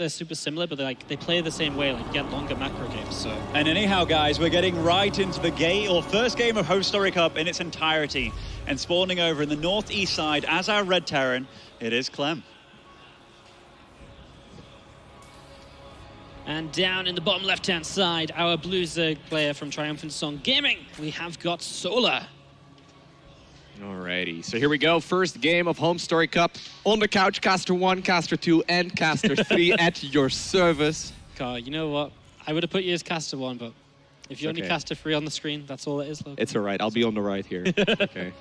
they're super similar, but they play the same way, like you get longer macro games. So. And anyhow, guys, we're getting right into the first game of HomeStoryCup in its entirety. And spawning over in the northeast side as our red Terran, it is Clem. And down in the bottom left-hand side, our blue Zerg player from Triumphant Song Gaming, we have got Solar. Alrighty, so here we go. First game of HomeStoryCup. On the couch, Caster 1, Caster 2, and Caster 3 at your service. God, you know what? I would have put you as Caster 1, but if you only Caster 3 on the screen, that's all it is, Logan. It's alright, I'll be on the right here. Okay.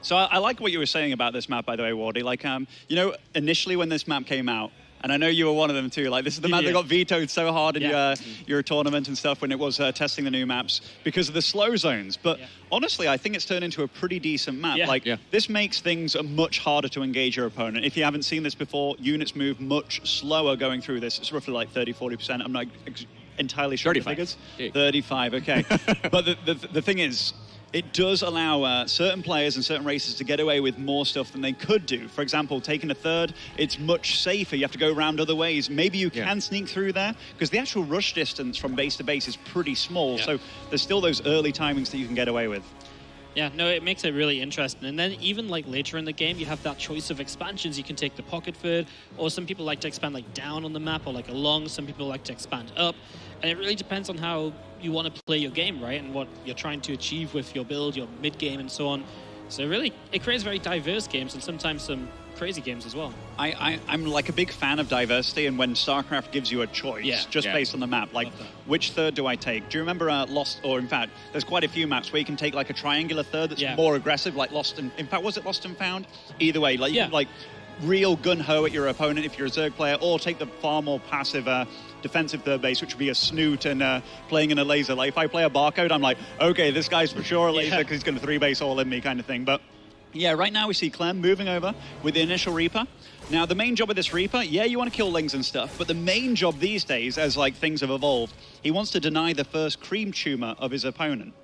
So I like what you were saying about this map, by the way, Wardy. Like, you know, initially when this map came out, and I know you were one of them too. Like, this is the map that got vetoed so hard in your tournament and stuff when it was testing the new maps because of the slow zones. But honestly, I think it's turned into a pretty decent map. This makes things much harder to engage your opponent. If you haven't seen this before, units move much slower going through this. It's roughly like 30–40%. I'm not entirely sure the figures. 35, okay. But the thing is, it does allow certain players and certain races to get away with more stuff than they could do. For example, taking a third, it's much safer. You have to go around other ways. Maybe you can sneak through there because the actual rush distance from base to base is pretty small. So there's still those early timings that you can get away with. Yeah, no, it makes it really interesting. And then even like later in the game, you have that choice of expansions. You can take the pocket third, or some people like to expand like down on the map or like along. Some people like to expand up. And it really depends on how you want to play your game, right? And what you're trying to achieve with your build, your mid game, and so on. So really, it creates very diverse games and sometimes some crazy games as well. I'm like a big fan of diversity, and when StarCraft gives you a choice based on the map, like which third do I take? Do you remember Lost, or in fact, there's quite a few maps where you can take like a triangular third that's more aggressive, like Lost and, in fact, was it Lost and Found? Either way, like you can like real gun-ho at your opponent if you're a Zerg player, or take the far more passive defensive third base, which would be a Snoot and playing in a laser. Like if I play a Barcode, I'm like, okay, this guy's for sure a laser because he's going to 3-base all in me kind of thing. But yeah, right now we see Clem moving over with the initial Reaper. Now, the main job of this Reaper, you want to kill Lings and stuff, but the main job these days, as like things have evolved, he wants to deny the first cream tumor of his opponent.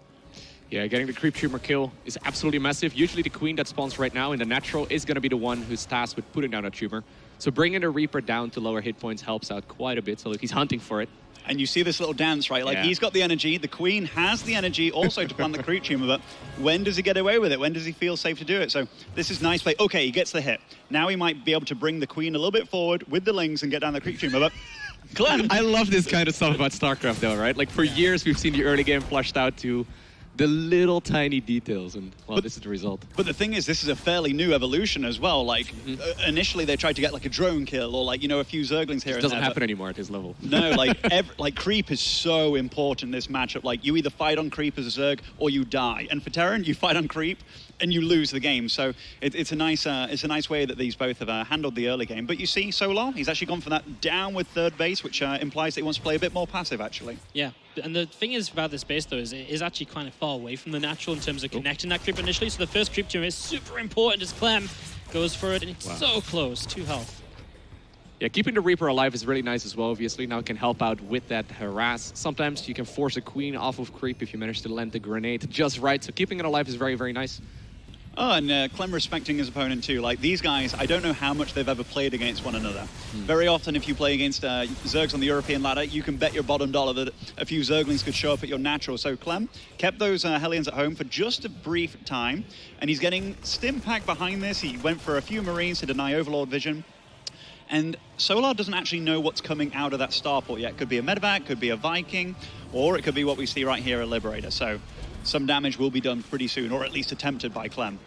Yeah, getting the creep tumor kill is absolutely massive. Usually the queen that spawns right now in the natural is going to be the one who's tasked with putting down a tumor. So bringing a Reaper down to lower hit points helps out quite a bit. So he's hunting for it. And you see this little dance, right? Like he's got the energy, the queen has the energy also to plant the creep tumor, but when does he get away with it? When does he feel safe to do it? So this is nice play. Okay, he gets the hit. Now he might be able to bring the queen a little bit forward with the Lings and get down the creep tumor, but Clem. I love this kind of stuff about StarCraft though, right? Like for years we've seen the early game flushed out to the little tiny details, and well, this is the result. But the thing is, this is a fairly new evolution as well. Like initially they tried to get like a drone kill or like, you know, a few Zerglings here and there. It doesn't happen anymore at his level. No, like like creep is so important in this matchup. Like you either fight on creep as a Zerg or you die. And for Terran, you fight on creep and you lose the game. So it's a nice way that these both have handled the early game. But you see Solar, he's actually gone for that down with third base, which implies that he wants to play a bit more passive actually. Yeah. And the thing is about this base, though, is it is actually kind of far away from the natural in terms of connecting that creep initially. So the first creep tumor is super important as Clem goes for it, and it's so close, 2 health. Yeah, keeping the Reaper alive is really nice as well, obviously. Now it can help out with that harass. Sometimes you can force a queen off of creep if you manage to land the grenade just right. So keeping it alive is very, very nice. Oh, and Clem respecting his opponent too. Like these guys, I don't know how much they've ever played against one another. Very often if you play against Zergs on the European ladder, you can bet your bottom dollar that a few Zerglings could show up at your natural. So Clem kept those Hellions at home for just a brief time, and he's getting stim pack behind this. He went for a few Marines to deny Overlord vision. And Solar doesn't actually know what's coming out of that starport yet. Could be a Medevac, could be a Viking, or it could be what we see right here, a Liberator. So some damage will be done pretty soon, or at least attempted by Clem.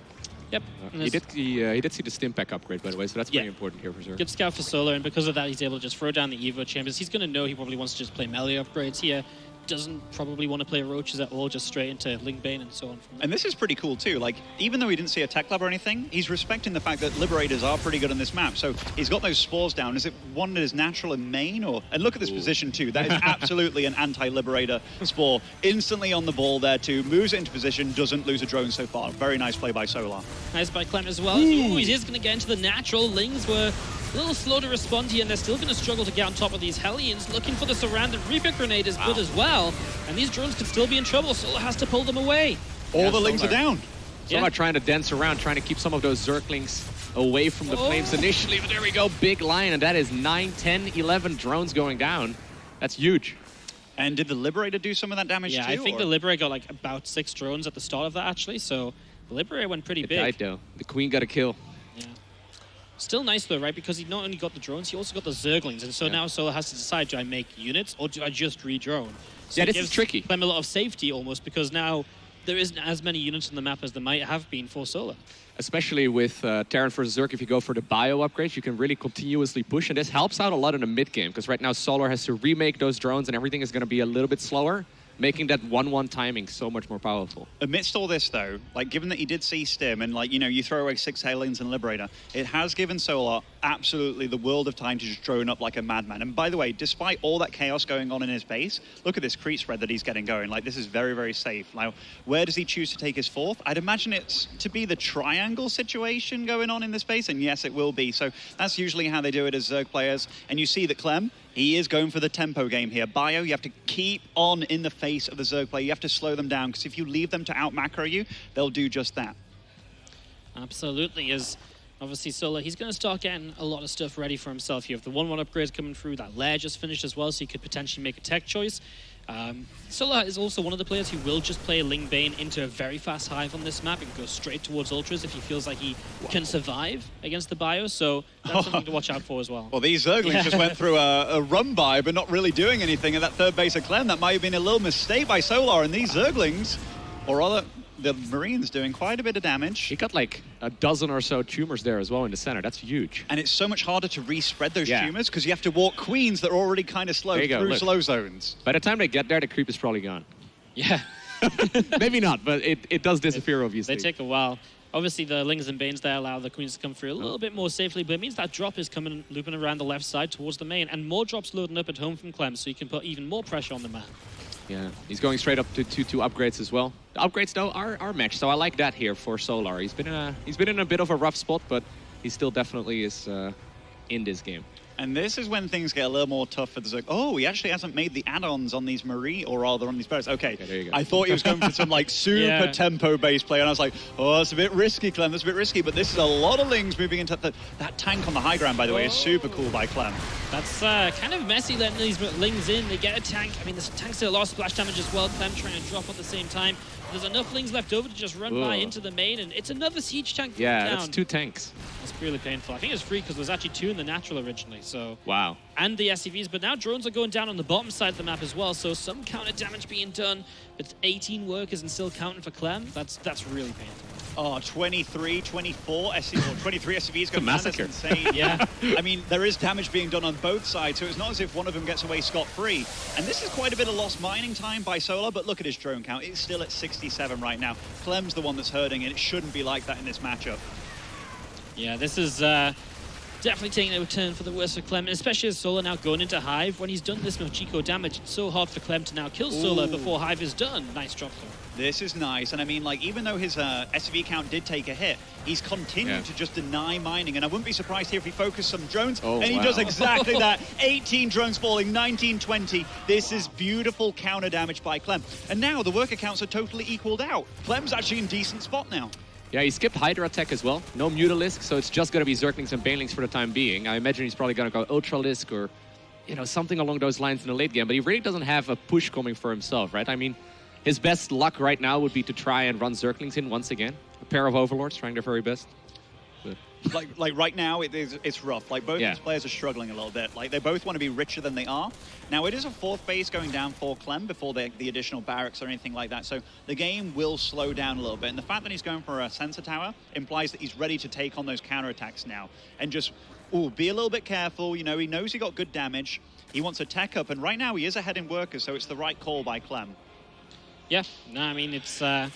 Yep. He did see the stim pack upgrade, by the way, so that's pretty important here for sure. Good scout for Solar, and because of that, he's able to just throw down the Evo Chambers. He's going to know he probably wants to just play melee upgrades here. Doesn't probably want to play Roaches at all, just straight into Ling Bane and so on. And this is pretty cool too. Like, even though he didn't see a tech lab or anything, he's respecting the fact that Liberators are pretty good on this map. So he's got those spores down. Is it one that is natural in main? Or and look at this position too. That is absolutely an anti-Liberator spore. Instantly on the ball there too. Moves it into position, doesn't lose a drone so far. Very nice play by Solar. Nice by Clem as well. Ooh, he is going to get into the natural. Lings were a little slow to respond here, and they're still going to struggle to get on top of these Hellions. Looking for the surrounded Reaper grenade is good as well. And these drones could still be in trouble. Solar has to pull them away. All the Lings are down. Solar trying to dance around, trying to keep some of those Zerglings away from the flames initially, but there we go, big line, and that is 9, 10, 11 drones going down. That's huge. And did the Liberator do some of that damage too? Yeah, I think the Liberator got like about 6 drones at the start of that actually, so the Liberator went pretty big. Died though. The Queen got a kill. Yeah. Still nice though, right? Because he not only got the drones, he also got the Zerglings, and so now Solar has to decide, do I make units or do I just re-drone? So Yeah, it this gives is tricky. them a lot of safety almost, because now there isn't as many units on the map as there might have been for Solar. Especially with Terran versus Zerg, if you go for the bio upgrades, you can really continuously push, and this helps out a lot in the mid game, because right now Solar has to remake those drones, and everything is going to be a little bit slower, making that 1-1 timing so much more powerful. Amidst all this, though, like, given that he did see Stim and, like, you know, you throw away 6 Halings and Liberator, it has given Solar absolutely the world of time to just drone up like a madman. And by the way, despite all that chaos going on in his base, look at this creep spread that he's getting going. Like, this is very, very safe. Now, where does he choose to take his 4th? I'd imagine it's to be the triangle situation going on in this base, and yes, it will be. So that's usually how they do it as Zerg players. And you see that Clem, he is going for the tempo game here. Bio, you have to keep on in the face of the Zerg player. You have to slow them down, because if you leave them to out-macro you, they'll do just that. Absolutely. As obviously Solar, he's going to start getting a lot of stuff ready for himself. You have the 1-1 upgrades coming through. That lair just finished as well, so he could potentially make a tech choice. Solar is also one of the players who will just play Ling Bane into a very fast hive on this map and go straight towards Ultras if he feels like he can survive against the bio. So that's something to watch out for as well. Well, these Zerglings just went through a run by, but not really doing anything at that third base of Clem. That might have been a little mistake by Solar, and these Zerglings, or rather, the Marines doing quite a bit of damage. He got like a dozen or so tumors there as well in the center. That's huge. And it's so much harder to re-spread those tumors, because you have to walk Queens that are already kind of slow through slow zones. By the time they get there, the creep is probably gone. Yeah. Maybe not, but it does disappear, obviously. They take a while. Obviously, the Lings and Banes there allow the Queens to come through a little bit more safely, but it means that drop is coming, looping around the left side towards the main, and more drops loading up at home from Clem, so you can put even more pressure on the map. Yeah, he's going straight up to 2 upgrades as well. The upgrades, though, are matched, so I like that here for Solar. He's been in a bit of a rough spot, but he still definitely is in this game. And this is when things get a little more tough for the Zerg. Oh, he actually hasn't made the add-ons on these Marie, or rather on these boats. Okay, there you go. I thought he was going for some like super tempo-based play, and I was like, oh, that's a bit risky, Clem, that's a bit risky. But this is a lot of Lings moving into that tank on the high ground, by the way, is super cool by Clem. That's kind of messy letting these Lings in. They get a tank. I mean, the tank's did a lot of splash damage as well. Clem trying to drop at the same time. There's enough Lings left over to just run by into the main, and it's another siege tank down. That's 2 tanks. That's really painful. I think it's 3 because there's actually 2 in the natural originally, so... Wow. And the SCVs, but now drones are going down on the bottom side of the map as well, so some counter damage being done, but 18 workers and still counting for Clem. That's really painful. Oh, 23, 24 SCVs, or 23 SCVs going massacre. That's insane. Yeah. I mean, there is damage being done on both sides, so it's not as if one of them gets away scot-free. And this is quite a bit of lost mining time by Solar, but look at his drone count. It's still at 67 right now. Clem's the one that's hurting, and it shouldn't be like that in this matchup. Yeah, this is definitely taking a turn for the worse for Clem, and especially as Solar now going into Hive. When he's done this much eco damage, it's so hard for Clem to now kill Solar before Hive is done. Nice drop though. This is nice, and I mean, like, even though his SCV count did take a hit, he's continued to just deny mining, and I wouldn't be surprised here if he focused some drones, and he does exactly that. 18 drones falling, 19, 20. This is beautiful counter damage by Clem. And now the worker counts are totally equaled out. Clem's actually in a decent spot now. Yeah, he skipped Hydra Tech as well. No Mutalisk, so it's just going to be Zerglings and Banelings for the time being. I imagine he's probably going to go Ultralisk or, you know, something along those lines in the late game, but he really doesn't have a push coming for himself, right? I mean, his best luck right now would be to try and run Zerglings in once again. A pair of Overlords trying their very best. But... Like right now, it's rough. Like, both these players are struggling a little bit. Like, they both want to be richer than they are. Now, it is a 4th base going down for Clem before the additional barracks or anything like that. So the game will slow down a little bit. And the fact that he's going for a sensor tower implies that he's ready to take on those counterattacks now. And just, be a little bit careful. You know, he knows he got good damage. He wants a tech up. And right now, he is ahead in workers, so it's the right call by Clem. Yeah, no, I mean, it's a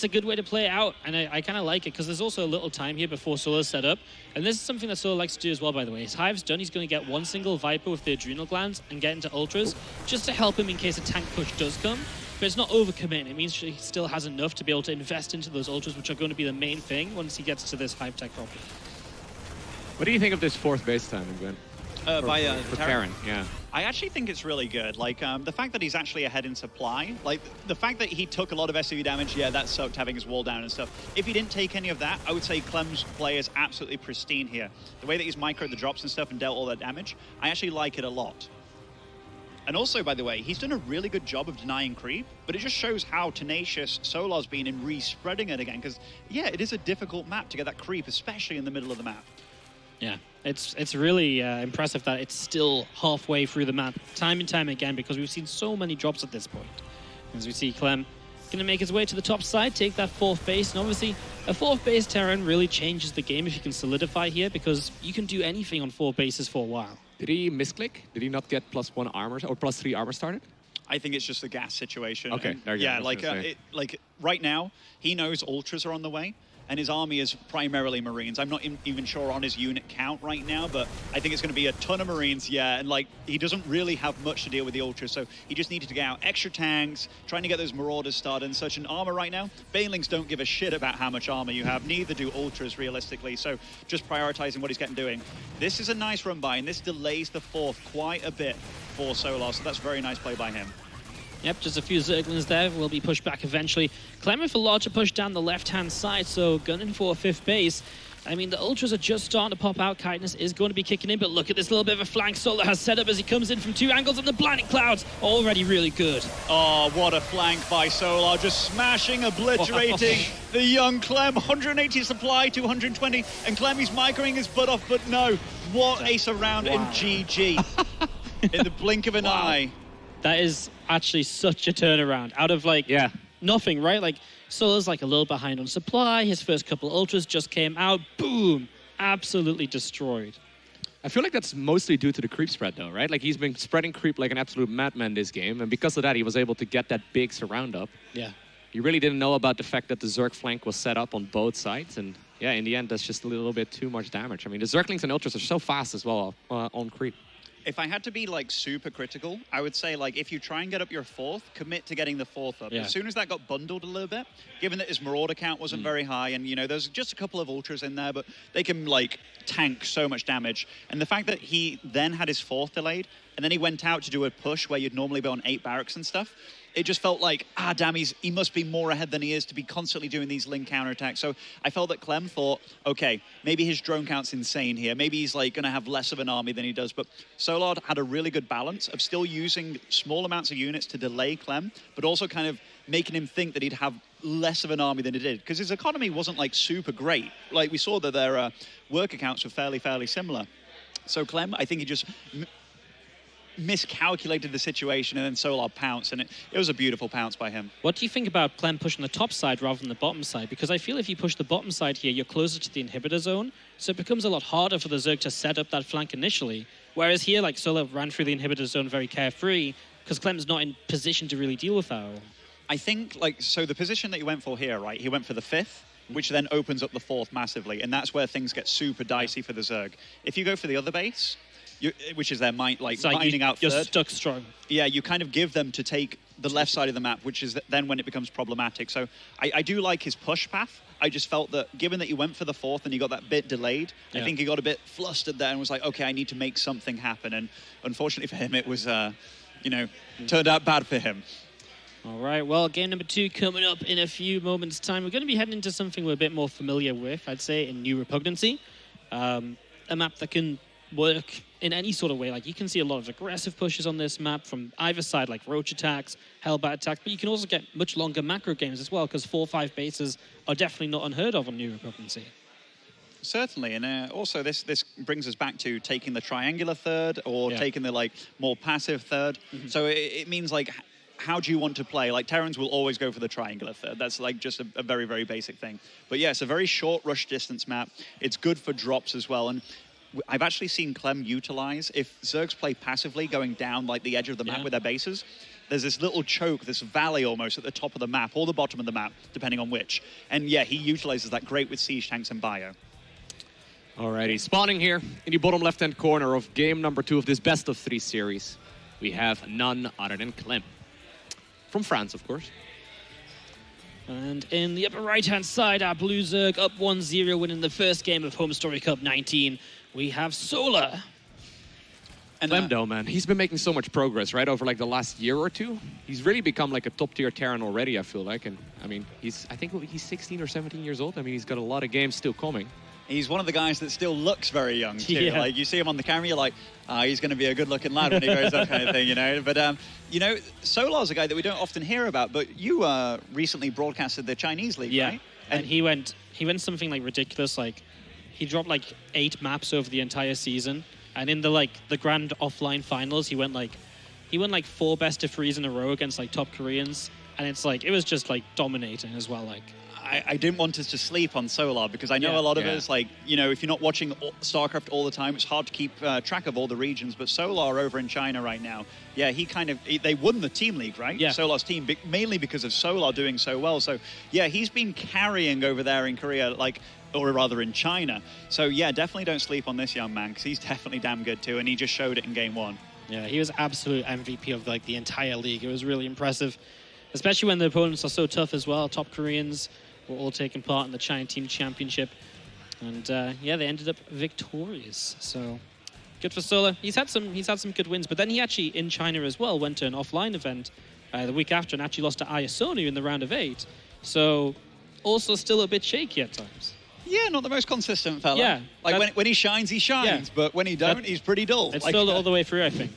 good way to play it out, and I kind of like it because there's also a little time here before Solar's set up, and this is something that Solar likes to do as well, by the way. His Hive's done, he's going to get one single Viper with the Adrenal Glands and get into Ultras, just to help him in case a tank push does come, but it's not overcommitting. It means he still has enough to be able to invest into those Ultras, which are going to be the main thing once he gets to this Hive tech properly. What do you think of this 4th base timing, Glenn? For Terran, yeah. I actually think it's really good. Like, the fact that he's actually ahead in supply, like, the fact that he took a lot of SCV damage, yeah, that sucked having his wall down and stuff. If he didn't take any of that, I would say Clem's play is absolutely pristine here. The way that he's microed the drops and stuff and dealt all that damage, I actually like it a lot. And also, by the way, he's done a really good job of denying creep, but it just shows how tenacious Solar's been in re-spreading it again, because, yeah, it is a difficult map to get that creep, especially in the middle of the map. Yeah, it's really impressive that it's still halfway through the map, time and time again, because we've seen so many drops at this point. As we see Clem going to make his way to the top side, take that 4th base, and obviously a 4th base Terran really changes the game if you can solidify here, because you can do anything on 4 bases for a while. Did he misclick? Did he not get +1 armor or +3 armor started? I think it's just the gas situation. Okay, there you yeah, go. like right now, he knows ultras are on the way, and his army is primarily Marines. I'm not even sure on his unit count right now, but I think it's going to be a ton of Marines, yeah, and like, he doesn't really have much to deal with the ultras, so he just needed to get out extra tanks, trying to get those Marauders started and such. An armor right now, Banelings don't give a shit about how much armor you have, neither do ultras realistically, so just prioritizing what he's getting doing. This is a nice run by, and this delays the 4th quite a bit for Solar, so that's very nice play by him. Yep, just a few Zerglings there will be pushed back eventually. Clem with a larger push down the left-hand side, so gunning for a 5th base. I mean, the Ultras are just starting to pop out. Kindness is going to be kicking in, but look at this little bit of a flank Solar has set up as he comes in from 2 angles, and the Blinding Clouds already really good. Oh, what a flank by Solar, just smashing, obliterating the young Clem. 180 supply, 220, and Clem, he's microing his butt off, but no, what a surround and GG. In the blink of an eye. That is actually such a turnaround out of like nothing, right? Like Solar's like a little behind on supply. His first couple ultras just came out. Boom! Absolutely destroyed. I feel like that's mostly due to the creep spread though, right? Like he's been spreading creep like an absolute madman this game, and because of that he was able to get that big surround up. Yeah. You really didn't know about the fact that the Zerg flank was set up on both sides, and yeah, in the end that's just a little bit too much damage. I mean, the Zerglings and ultras are so fast as well on creep. If I had to be like super critical, I would say like if you try and get up your 4th, commit to getting the 4th up. Yeah. As soon as that got bundled a little bit, given that his Marauder count wasn't very high, and you know there's just a couple of ultras in there, but they can like tank so much damage. And the fact that he then had his 4th delayed, and then he went out to do a push where you'd normally be on 8 barracks and stuff, it just felt like, damn, he must be more ahead than he is to be constantly doing these link counterattacks. So I felt that Clem thought, okay, maybe his drone count's insane here. Maybe he's like going to have less of an army than he does. But Solar had a really good balance of still using small amounts of units to delay Clem, but also kind of making him think that he'd have less of an army than he did. Because his economy wasn't like super great. Like we saw that their work accounts were fairly similar. So Clem, I think he just miscalculated the situation, and then Solar pounced, and it was a beautiful pounce by him. What do you think about Clem pushing the top side rather than the bottom side? Because I feel if you push the bottom side here, you're closer to the inhibitor zone, so it becomes a lot harder for the Zerg to set up that flank initially. Whereas here, like, Solar ran through the inhibitor zone very carefree, because Clem's not in position to really deal with that. I think, like, so the position that he went for here, right, he went for the 5th, which then opens up the 4th massively, and that's where things get super dicey for the Zerg. If you go for the other base, which is their mining out you're third. Stuck strong. Yeah, you kind of give them to take the left side of the map, which is then when it becomes problematic. So I do like his push path. I just felt that given that he went for the 4th and he got that bit delayed, I think he got a bit flustered there and was like, okay, I need to make something happen. And unfortunately for him, it was, turned out bad for him. All right, well, game number 2 coming up in a few moments' time. We're going to be heading into something we're a bit more familiar with, I'd say, in New Repugnancy. A map that can work in any sort of way. Like, you can see a lot of aggressive pushes on this map from either side, like roach attacks, hellbat attacks, but you can also get much longer macro games as well, because 4 or 5 bases are definitely not unheard of on New Repugnancy. Certainly, and also this brings us back to taking the triangular third or taking the like more passive third. So it means like, how do you want to play? Like, Terrans will always go for the triangular third. That's like just a very, very basic thing. But yeah, it's a very short rush distance map. It's good for drops as well. And I've actually seen Clem utilize, if Zergs play passively going down like the edge of the map with their bases, there's this little choke, this valley almost at the top of the map or the bottom of the map, depending on which. And yeah, he utilizes that great with siege tanks and bio. Alrighty, spawning here in the bottom left-hand corner of game number 2 of this best of 3 series, we have none other than Clem. From France, of course. And in the upper right-hand side, our Blue Zerg up 1-0, winning the first game of HomeStoryCup 19. We have Solar. And Clem, though, man, he's been making so much progress, right, over like the last year or two. He's really become like a top-tier Terran already, I feel like. And I mean, I think he's 16 or 17 years old. I mean, he's got a lot of games still coming. He's one of the guys that still looks very young, too. Yeah. Like, you see him on the camera, you're like, he's going to be a good-looking lad when he grows up, kind of thing, you know? But, you know, Solar's a guy that we don't often hear about, but you recently broadcasted the Chinese League, right? And he went something like ridiculous, like, he dropped like 8 maps over the entire season. And in the grand offline finals, he went like 4 best of 3s in a row against like top Koreans, and it's like it was just like dominating as well. Like I didn't want us to sleep on Solar because I know a lot of us, like, you know, if you're not watching StarCraft all the time, it's hard to keep track of all the regions. But Solar over in China right now, they won the team league, right? Yeah. Solar's team, mainly because of Solar doing so well. So yeah, he's been carrying over there in Korea, like, or rather in China. So yeah, definitely don't sleep on this young man because he's definitely damn good too, and he just showed it in game 1. Yeah, he was absolute MVP of like the entire league. It was really impressive, especially when the opponents are so tough as well. Top Koreans were all taking part in the China Team Championship, and yeah, they ended up victorious. So good for Solar. He's had some good wins, but then he actually in China as well went to an offline event the week after and actually lost to Ayasonu in the round of 8. So also still a bit shaky at times. Yeah, not the most consistent fella. Yeah, like when he shines, but when he don't, he's pretty dull. It's like, still all the way through, I think.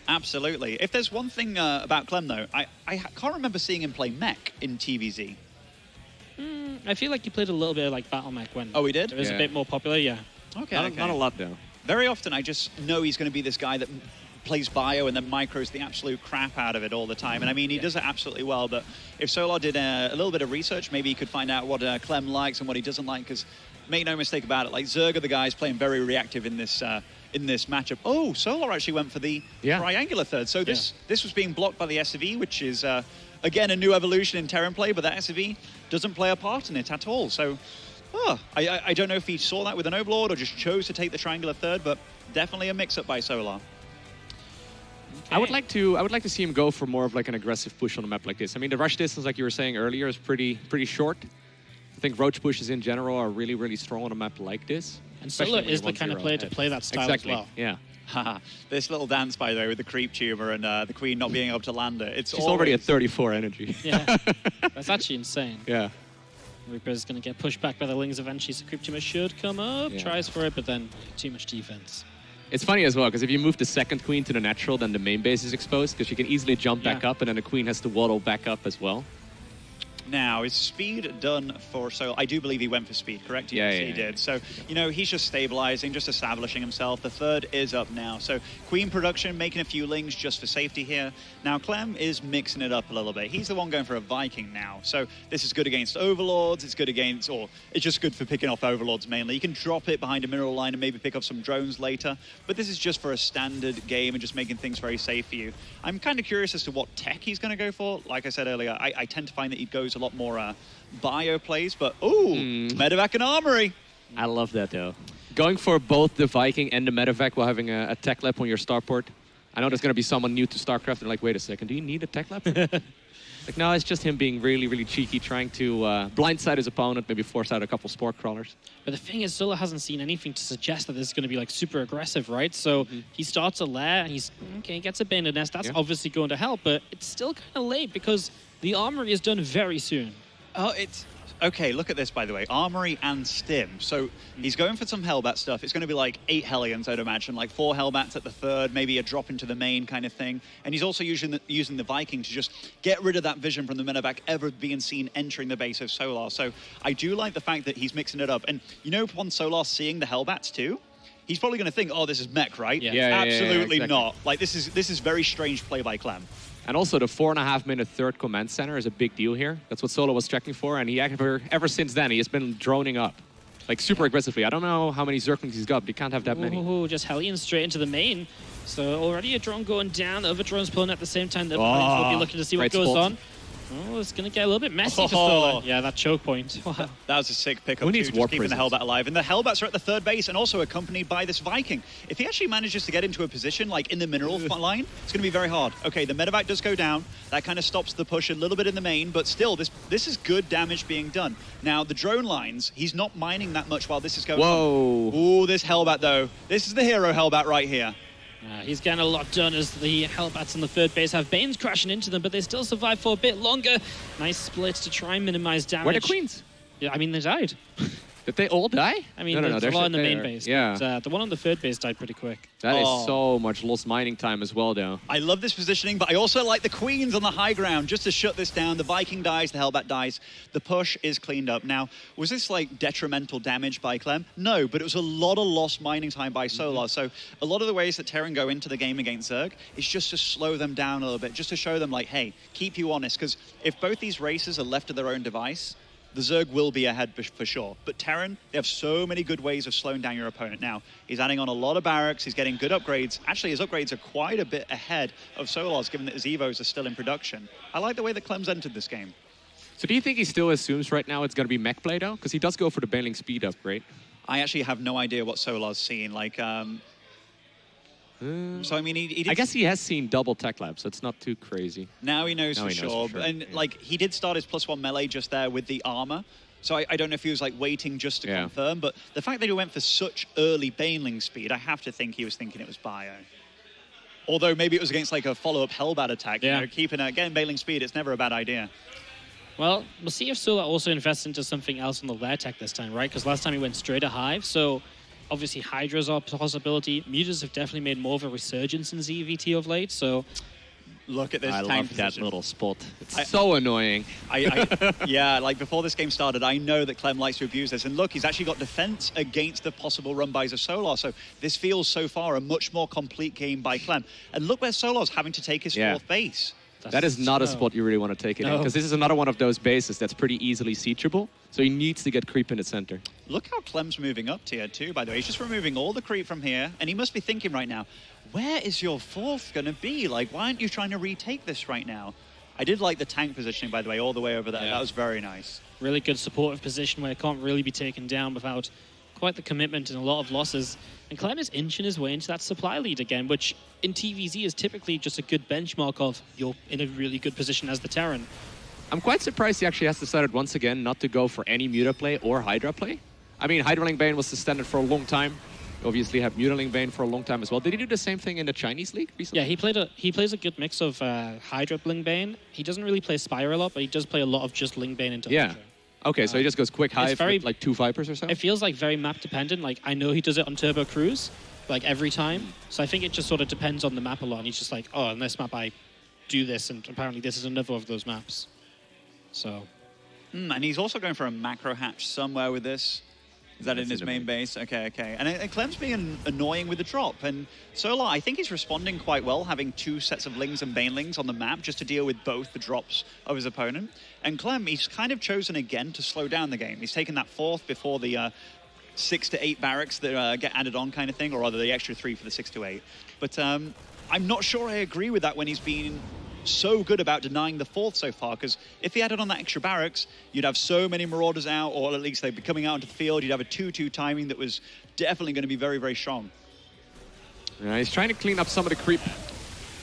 Absolutely. If there's one thing about Clem, though, I can't remember seeing him play mech in TvZ. I feel like he played a little bit of like Battle Mech when he did? It was a bit more popular, yeah. Okay, Not a lot, though. Very often, I just know he's going to be this guy that plays bio and then micros the absolute crap out of it all the time. And I mean, he does it absolutely well. But if Solar did a little bit of research, maybe he could find out what Clem likes and what he doesn't like. Because make no mistake about it, like Zerga, the guy, is playing very reactive in this matchup. Oh, Solar actually went for the triangular third. So this was being blocked by the SFE, which is again a new evolution in Terran play. But that SFE doesn't play a part in it at all. So. I don't know if he saw that with an Overlord or just chose to take the triangular third, but definitely a mix-up by Solar. Okay. I would like to see him go for more of like an aggressive push on a map like this. I mean, the rush distance, like you were saying earlier, is pretty short. I think roach pushes in general are really, really strong on a map like this. And Solar is the kind of player to play that style as well. Yeah. This little dance, by the way, with the creep tumor and the queen not being able to land it. She's already at 34 energy. Yeah, that's actually insane. Yeah. Reaper's going to get pushed back by the Lings eventually, so Creep Tumor should come up, tries for it, but then too much defense. It's funny as well, because if you move the second queen to the natural, then the main base is exposed, because she can easily jump back up, and then the queen has to waddle back up as well. Now, is speed done for Solar? I do believe he went for speed, correct? Yeah, he did. So, you know, he's just stabilizing, just establishing himself. The third is up now. So, Queen production, making a few Lings just for safety here. Now, Clem is mixing it up a little bit. He's the one going for a Viking now. So, this is good against Overlords. It's good against, or it's just good for picking off Overlords mainly. You can drop it behind a mineral line and maybe pick up some drones later. But this is just for a standard game and just making things very safe for you. I'm kind of curious as to what tech he's going to go for. Like I said earlier, I tend to find that he goes a lot more bio plays, but medevac and armory. I love that though. Going for both the Viking and the medevac while having a tech lab on your starport. I know there's going to be someone new to StarCraft and like, wait a second, do you need a tech lab? Like, no, it's just him being really, really cheeky, trying to blindside his opponent, maybe force out a couple spore crawlers. But the thing is, Solar hasn't seen anything to suggest that this is going to be like super aggressive, right? So he starts a lair, and he gets a Bandit Nest. That's obviously going to help, but it's still kind of late because the armory is done very soon. Oh, it's... Okay, look at this, by the way. Armory and Stim. So he's going for some Hellbat stuff. It's going to be like 8 Hellions, I'd imagine. Like 4 Hellbats at the third, maybe a drop into the main kind of thing. And he's also using the Viking to just get rid of that vision from the medevac ever being seen entering the base of Solar. So I do like the fact that he's mixing it up. And you know, upon Solar seeing the Hellbats too, he's probably going to think, oh, this is mech, right? Absolutely exactly. not. Like, this is very strange play by Clem. And also the 4.5-minute third command center is a big deal here. That's what Solar was checking for, and he ever since then, he has been droning up. Like, super aggressively. I don't know how many Zerglings he's got, but he can't have that many. Ooh, just Hellions straight into the main. So already a drone going down, other drones pulling at the same time. The opponents will be looking to see what goes on. Oh, it's going to get a little bit messy for Solar. Yeah, that choke point. Wow. That was a sick pickup, Who too, needs just keeping warp the Hellbat alive. And the Hellbats are at the third base and also accompanied by this Viking. If he actually manages to get into a position, like in the mineral line, it's going to be very hard. Okay, the medevac does go down. That kind of stops the push a little bit in the main, but still, this is good damage being done. Now, the drone lines, he's not mining that much while this is going on. Whoa. Ooh, this Hellbat, though. This is the hero Hellbat right here. He's getting a lot done as the Hellbats on the third base have Banes crashing into them, but they still survive for a bit longer. Nice splits to try and minimize damage. Where are the Queens? Yeah, I mean, they died. Did they all die? I mean, there's a lot in the main base. Yeah. But, the one on the third base died pretty quick. That is so much lost mining time as well, though. I love this positioning, but I also like the Queens on the high ground just to shut this down. The Viking dies, the Hellbat dies. The push is cleaned up. Now, was this like detrimental damage by Clem? No, but it was a lot of lost mining time by Solar. So a lot of the ways that Terran go into the game against Zerg is just to slow them down a little bit, just to show them like, hey, keep you honest. Because if both these races are left to their own device, the Zerg will be ahead for sure. But Terran, they have so many good ways of slowing down your opponent. Now, he's adding on a lot of barracks. He's getting good upgrades. Actually, his upgrades are quite a bit ahead of Solar's, given that his Evos are still in production. I like the way that Clem's entered this game. So do you think he still assumes right now it's going to be mech play, though? Because he does go for the Baneling speed upgrade. I actually have no idea what Solar's seeing. Like, so, I mean, I guess he has seen double tech lab, so it's not too crazy. Now he knows for sure. And, like, he did start his +1 melee just there with the armor. So I don't know if he was, like, waiting just to confirm. But the fact that he went for such early Baneling speed, I have to think he was thinking it was bio. Although maybe it was against, like, a follow-up Hellbat attack. You know, getting Baneling speed, it's never a bad idea. Well, we'll see if Solar also invests into something else on the lair tech this time, right? Because last time he went straight to Hive, so... Obviously, Hydra's are a possibility. Mutas have definitely made more of a resurgence in ZVT of late, so... Look at this tank tank love position. That little spot. It's so annoying. Yeah, like before this game started, I know that Clem likes to abuse this. And look, he's actually got defense against the possible run-bys of Solar. So this feels so far a much more complete game by Clem. And look where Solar's having to take his fourth base. That is not a spot you really want to take it in, because this is another one of those bases that's pretty easily siegeable, so he needs to get creep in the center. Look how Clem's moving up tier 2, by the way. He's just removing all the creep from here, and he must be thinking right now, where is your fourth going to be? Like, why aren't you trying to retake this right now? I did like the tank positioning, by the way, all the way over there. That was very nice. Really good supportive position where it can't really be taken down without quite the commitment and a lot of losses. And Clem is inching his way into that supply lead again, which in TvZ is typically just a good benchmark of you're in a really good position as the Terran. I'm quite surprised he actually has decided once again not to go for any Muta play or Hydra play. I mean, Hydraling Bane was the standard for a long time. Obviously had Mutiling Bane for a long time as well. Did he do the same thing in the Chinese league recently? Yeah, he plays a good mix of Hydra Ling Bane. He doesn't really play Spire a lot, but he does play a lot of just Ling Bane into Hydra. Okay, so he just goes quick Hive with like 2 Vipers or so? It feels like very map dependent. Like, I know he does it on Turbo Cruise, like every time. So I think it just sort of depends on the map a lot. And he's just like, oh, on this map I do this, and apparently this is another of those maps. So. And he's also going for a macro hatch somewhere with this. Is that in his main base? Okay. And Clem's being annoying with the drop. And Solar, I think he's responding quite well, having 2 sets of Lings and Banelings on the map just to deal with both the drops of his opponent. And Clem, he's kind of chosen again to slow down the game. He's taken that 4th before the 6 to 8 barracks that get added on kind of thing, or rather the extra 3 for the 6 to 8. But I'm not sure I agree with that when he's been so good about denying the 4th so far, because if he added on that extra barracks, you'd have so many Marauders out, or at least they'd be coming out into the field. You'd have a 2-2 timing that was definitely going to be very, very strong. Yeah, he's trying to clean up some of the creep.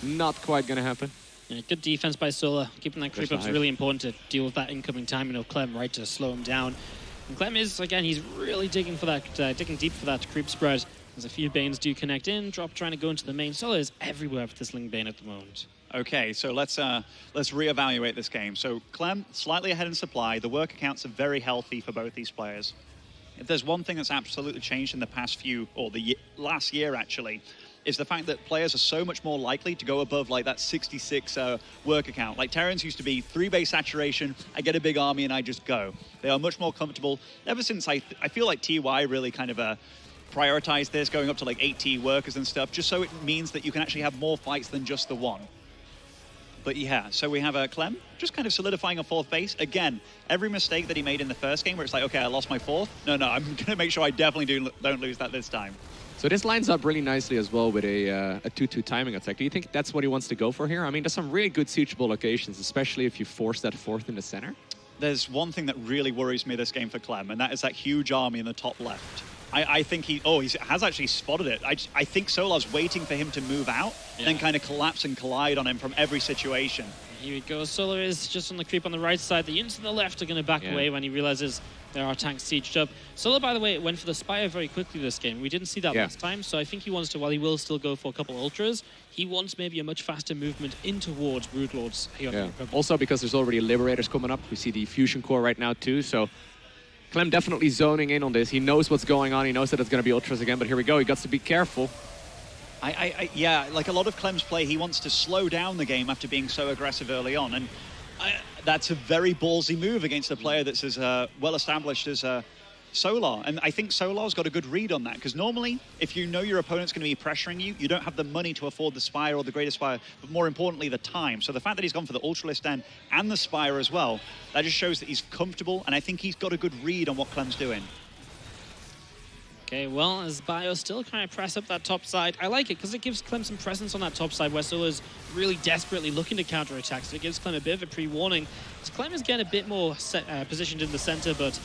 Not quite going to happen. Yeah, good defense by Solar. Keeping that creep up is really important to deal with that incoming timing of Clem, right, to slow him down. And Clem is, again, he's really digging for that, digging deep for that creep spread. There's a few Banes do connect in, drop trying to go into the main. Solar is everywhere with this Ling Bane at the moment. Okay, so let's reevaluate this game. So Clem, slightly ahead in supply. The work accounts are very healthy for both these players. If there's one thing that's absolutely changed in the past few, or the last year actually, is the fact that players are so much more likely to go above like that 66 work account. Like Terrans used to be 3-base saturation, I get a big army and I just go. They are much more comfortable. Ever since I feel like TY really kind of prioritized this, going up to like 8T workers and stuff, just so it means that you can actually have more fights than just the one. But yeah, so we have Clem just kind of solidifying a 4th base. Again, every mistake that he made in the first game where it's like, okay, I lost my 4th. No, I'm going to make sure I definitely don't lose that this time. So this lines up really nicely as well with a 2-2 timing attack. Do you think that's what he wants to go for here? I mean, there's some really good siegeable locations, especially if you force that 4th in the center. There's one thing that really worries me this game for Clem, and that is that huge army in the top left. I think he has actually spotted it. I think Solar's waiting for him to move out and then kind of collapse and collide on him from every situation. Here we go. Solar is just on the creep on the right side. The units on the left are going to back away when he realizes there are tanks sieged up. Solar, by the way, went for the Spire very quickly this game. We didn't see that last time, so I think he wants to, while he will still go for a couple Ultras, he wants maybe a much faster movement in towards Broodlords here. Also, because there's already Liberators coming up. We see the Fusion Core right now, too, so Clem definitely zoning in on this. He knows what's going on. He knows that it's going to be Ultras again, but here we go. He got to be careful. Yeah, like a lot of Clem's play, he wants to slow down the game after being so aggressive early on. And that's a very ballsy move against a player that's as well-established as Solar. And I think Solar's got a good read on that, because normally, if you know your opponent's going to be pressuring you, you don't have the money to afford the Spire or the Greater Spire, but more importantly, the time. So the fact that he's gone for the Ultralisk Den and the Spire as well, that just shows that he's comfortable, and I think he's got a good read on what Clem's doing. Okay, well, as Bio still kind of press up that top side, I like it because it gives Clem some presence on that top side where Solar's really desperately looking to counterattack, so it gives Clem a bit of a pre-warning. As Clem is getting a bit more positioned in the center, but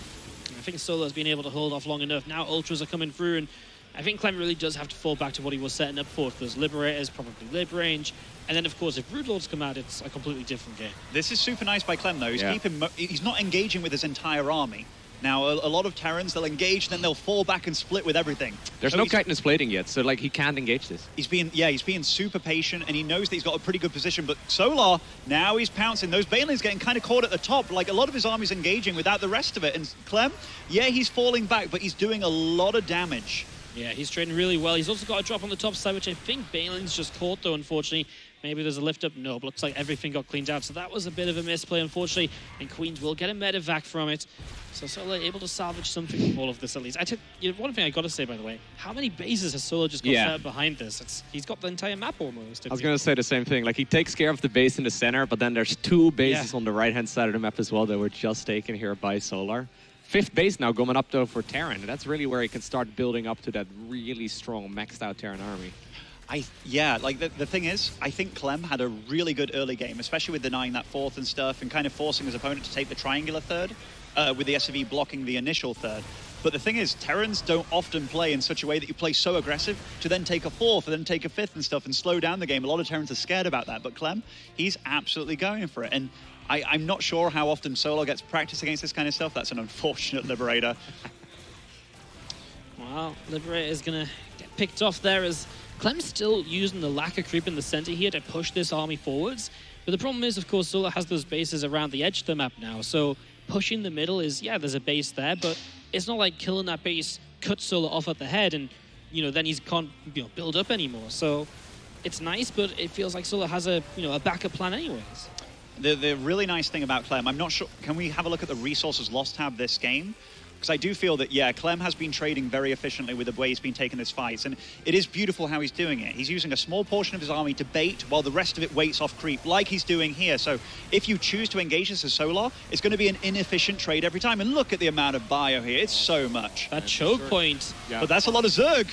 I think Solar's been able to hold off long enough. Now Ultras are coming through, and I think Clem really does have to fall back to what he was setting up for. If there's Liberators, probably Lib-range, and then, of course, if Broodlords come out, it's a completely different game. This is super nice by Clem, though. He's not engaging with his entire army. Now, a lot of Terrans, they'll engage, then they'll fall back and split with everything. There's no chitinous plating yet, so like he can't engage this. He's being super patient, and he knows that he's got a pretty good position. But Solar, now he's pouncing. Those Banelings getting kind of caught at the top. Like, a lot of his army's engaging without the rest of it. And Clem, he's falling back, but he's doing a lot of damage. Yeah, he's trading really well. He's also got a drop on the top side, which I think Baneling's just caught, though, unfortunately. Maybe there's a lift up. No, but looks like everything got cleaned out. So that was a bit of a misplay, unfortunately. And Queens will get a medevac from it. So Solar able to salvage something from all of this, at least. One thing I got to say, by the way, how many bases has Solar just got set up behind this? He's got the entire map almost. I was going to say the same thing. Like, he takes care of the base in the center, but then there's two bases on the right-hand side of the map as well that were just taken here by Solar. 5th base now coming up, though, for Terran. And that's really where he can start building up to that really strong, maxed-out Terran army. The thing is, I think Clem had a really good early game, especially with denying that 4th and stuff and kind of forcing his opponent to take the triangular 3rd, with the SCV blocking the initial 3rd. But the thing is, Terrans don't often play in such a way that you play so aggressive to then take a 4th and then take a 5th and stuff and slow down the game. A lot of Terrans are scared about that, but Clem, he's absolutely going for it. And I'm not sure how often Solar gets practice against this kind of stuff. That's an unfortunate Liberator. Well, Liberator is going to get picked off there as Clem's still using the lack of creep in the center here to push this army forwards. But the problem is, of course, Solar has those bases around the edge of the map now. So pushing the middle is, there's a base there, but it's not like killing that base cuts Solar off at the head and, then he can't, build up anymore. So it's nice, but it feels like Solar has a backup plan anyways. The really nice thing about Clem, I'm not sure, can we have a look at the resources lost tab this game? Because I do feel that, Clem has been trading very efficiently with the way he's been taking this fight. And it is beautiful how he's doing it. He's using a small portion of his army to bait while the rest of it waits off creep, like he's doing here. So if you choose to engage this as Solar, it's going to be an inefficient trade every time. And look at the amount of bio here. It's so much. That choke point. But that's a lot of Zerg.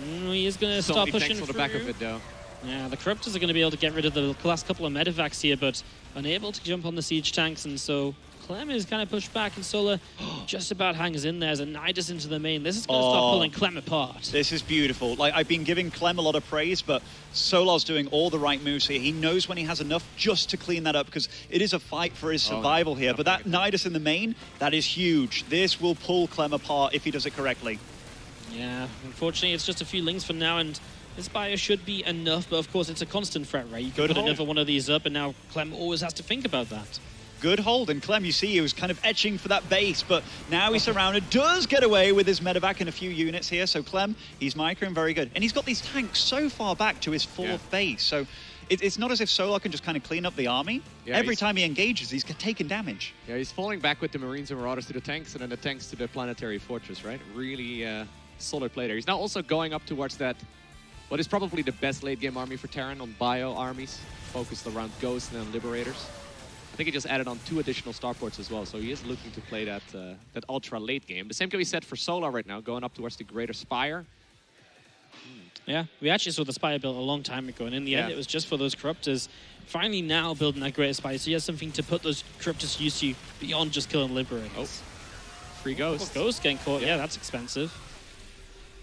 He is going to start pushing through. The back of it, though. Yeah, the Corruptors are going to be able to get rid of the last couple of medevacs here, but unable to jump on the siege tanks, and so Clem is kind of pushed back, and Solar just about hangs in there as a Nidus into the main. This is going to start pulling Clem apart. This is beautiful. Like, I've been giving Clem a lot of praise, but Solar's doing all the right moves here. He knows when he has enough just to clean that up, because it is a fight for his survival here. But that Nidus in the main, that is huge. This will pull Clem apart if he does it correctly. Yeah, unfortunately, it's just a few links for now, and this bio should be enough, but of course it's a constant threat, right? You can put another one of these up, and now Clem always has to think about that. Good hold, and Clem, you see, he was kind of etching for that base, but now he's surrounded, does get away with his medevac in a few units here, so Clem, he's microing very good. And he's got these tanks so far back to his 4th base, so it's not as if Solar can just kind of clean up the army. Every time he engages, he's taking damage. Yeah, he's falling back with the Marines and Marauders to the tanks, and then the tanks to the Planetary Fortress, right? Really solid play there. He's now also going up towards that, what is probably the best late-game army for Terran on bio armies, focused around Ghosts and then Liberators. I think he just added on 2 additional starports as well, so he is looking to play that that ultra late game. The same can be said for Solar right now, going up towards the Greater Spire. Yeah, we actually saw the Spire built a long time ago, and in the end it was just for those Corruptors. Finally now building that Greater Spire, so he has something to put those Corruptors used to beyond just killing Liberators. Free Ghost. Ghost getting caught, yeah, that's expensive.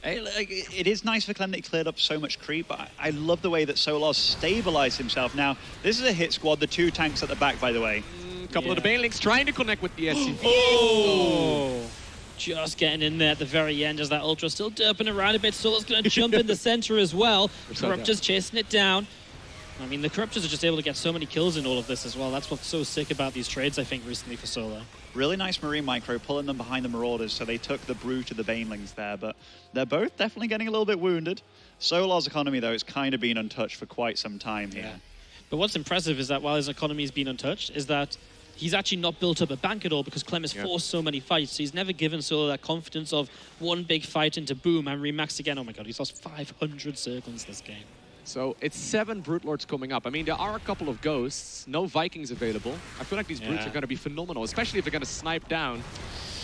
It is nice for Clem that he cleared up so much creep, but I love the way that Solar's stabilized himself. Now, this is a hit squad, the 2 tanks at the back, by the way. A couple of the Banelings trying to connect with the SCV. Oh! Just getting in there at the very end as that Ultra still derping around a bit. Solar's going to jump in the center as well. Corruptor's chasing it down. I mean, the Corruptors are just able to get so many kills in all of this as well. That's what's so sick about these trades, I think, recently for Solar. Really nice Marine micro, pulling them behind the Marauders, so they took the Brute of the Banelings there, but they're both definitely getting a little bit wounded. Solar's economy, though, has kind of been untouched for quite some time here. Yeah. But what's impressive is that while his economy has been untouched, is that he's actually not built up a bank at all because Clem has forced so many fights. So he's never given Solar that confidence of one big fight into boom and remax again. Oh my god, he's lost 500 circles this game. So it's 7 Brute Lords coming up. I mean, there are a couple of Ghosts, no Vikings available. I feel like these Brutes are going to be phenomenal, especially if they're going to snipe down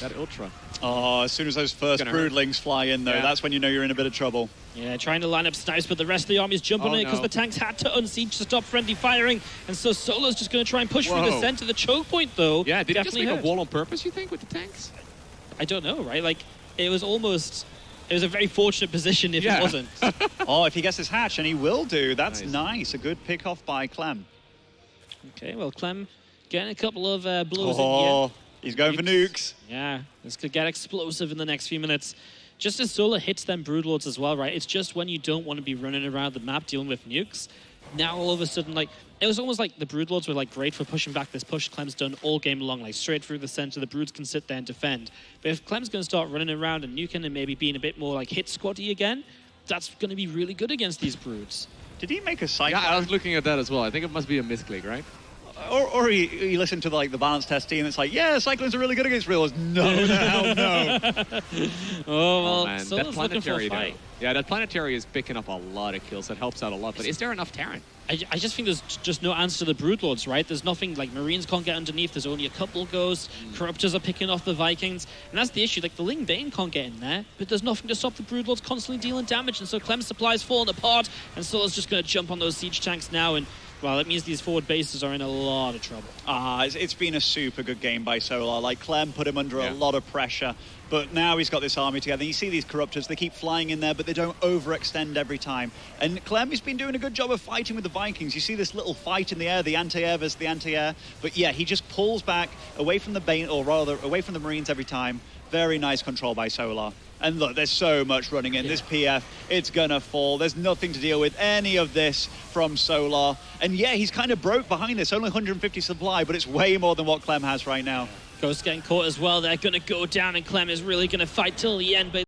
that Ultra. Oh, as soon as those first Broodlings fly in, though, that's when you know you're in a bit of trouble. Yeah, trying to line up snipes, but the rest of the army is jumping on it because the tanks had to unsiege to stop friendly firing. And so Solar's just going to try and push through the center. The choke point, though, yeah, did he just make hurt. a wall on purpose, you think, with the tanks? I don't know, right? Like, it was almost... It was a very fortunate position if it wasn't. Oh, if he gets his hatch, and he will do, that's nice. A good pick off by Clem. Okay, well, Clem getting a couple of blows in here. He's going for nukes. Yeah, this could get explosive in the next few minutes. Just as Solar hits them Broodlords as well, right? It's just when you don't want to be running around the map dealing with nukes. Now all of a sudden, like, it was almost like the Broodlords were like great for pushing back this push Clem's done all game long, like straight through the center. The Broods can sit there and defend. But if Clem's going to start running around and nuking and maybe being a bit more like hit squaddy again, that's going to be really good against these Broods. Did he make a Cyclone? Yeah, I was looking at that as well. I think it must be a misclick, right? Or he listened to the balance test team. It's like, yeah, Cyclones are really good against Reals. No, the hell no. Oh man, that Planetary, though. Yeah, that Planetary is picking up a lot of kills. That helps out a lot. But is there enough Terran? I just think there's just no answer to the Broodlords, right? There's nothing, like, Marines can't get underneath. There's only a couple Ghosts. Corruptors are picking off the Vikings. And that's the issue. Like, the Ling Bane can't get in there, but there's nothing to stop the Broodlords constantly dealing damage. And so Clem's supply's falling apart, and Solar's just going to jump on those siege tanks now. And, well, it means these forward bases are in a lot of trouble. It's been a super good game by Solar. Like, Clem put him under a lot of pressure. But now he's got this army together. You see these Corruptors, they keep flying in there, but they don't overextend every time. And Clem has been doing a good job of fighting with the Vikings. You see this little fight in the air, the anti-air versus the anti-air. But yeah, he just pulls back away from the Bane, or rather away from the Marines every time. Very nice control by Solar. And look, there's so much running in. This PF, it's gonna fall. There's nothing to deal with any of this from Solar. And yeah, he's kind of broke behind this. Only 150 supply, but it's way more than what Clem has right now. Ghost getting caught as well. They're going to go down, and Clem is really going to fight till the end. But